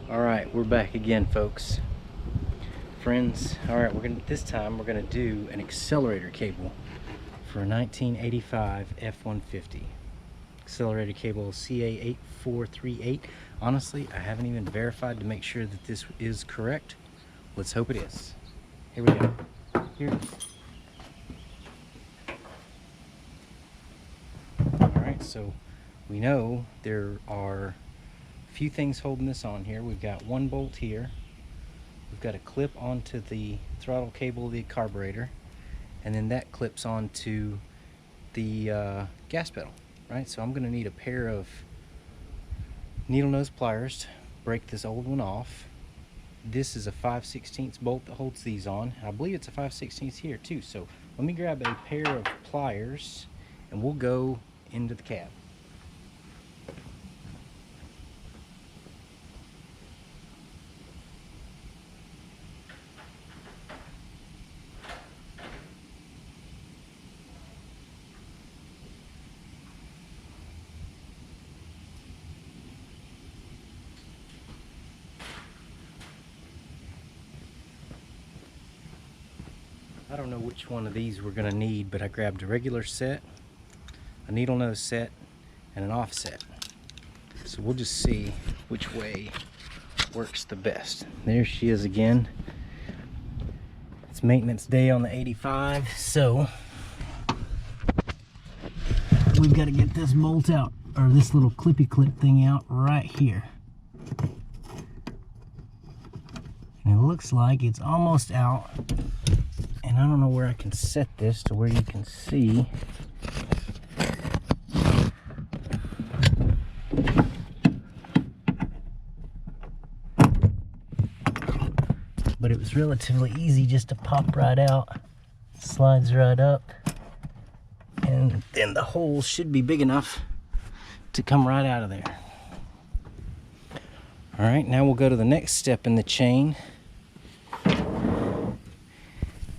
All right, we're back again, folks, friends. All right, this time we're gonna do an accelerator cable for a 1985 F150. Accelerator cable CA8438. Honestly, I haven't even verified to make sure that this is correct. Let's hope it is. Here we go. Here it is. All right, so we know there are few things holding this on here. We've got one bolt here. We've got a clip onto the throttle cable of the carburetor, and then that clips onto the gas pedal, right? So I'm going to need a pair of needle nose pliers to break this old one off. This is a 5/16 bolt that holds these on. I believe it's a 5/16 here too. So let me grab a pair of pliers and we'll go into the cab. I don't know which one of these we're going to need, but I grabbed a regular set, a needle nose set, and an offset. So we'll just see which way works the best. There she is again. It's maintenance day on the 85, so we've got to get this bolt out, or this little clippy clip thing out right here. And it looks like it's almost out. And I don't know where I can set this to where you can see. But it was relatively easy just to pop right out. Slides right up. And then the hole should be big enough to come right out of there. All right, now we'll go to the next step in the chain.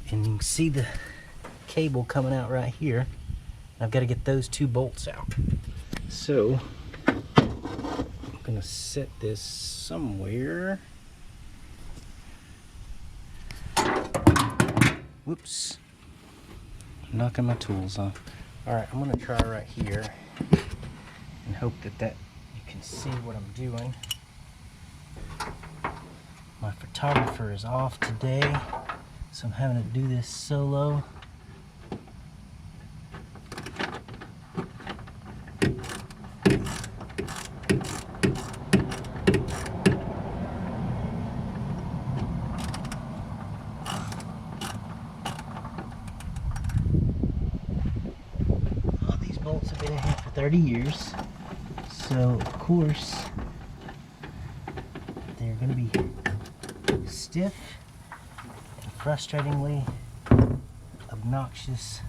And you can see the cable coming out right here. I've got to get those two bolts out. So I'm going to set this somewhere. Whoops. I'm knocking my tools off. Alright, I'm going to try right here and hope that you can see what I'm doing. My photographer is off today, so I'm having to do this solo. All these bolts have been in here for 30 years, so of course they're going to be stiff and frustratingly obnoxious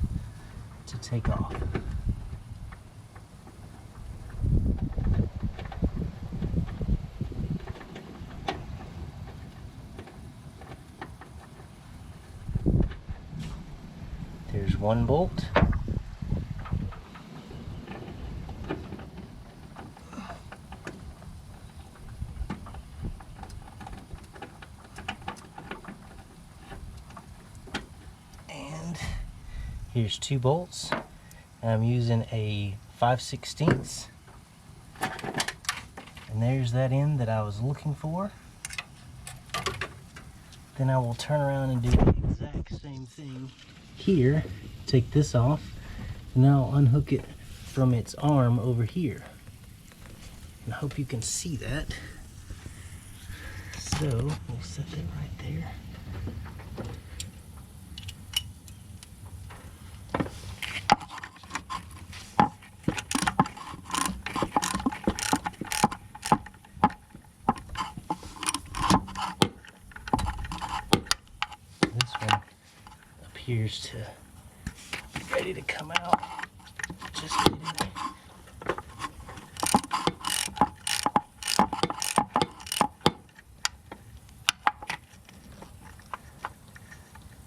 to take off. There's one bolt. Here's two bolts. I'm using a 5/16, and there's that end that I was looking for. Then I will turn around and do the exact same thing here. Take this off, and now I'll unhook it from its arm over here. And I hope you can see that. So we'll set that right there. Appears to be ready to come out. Just kidding.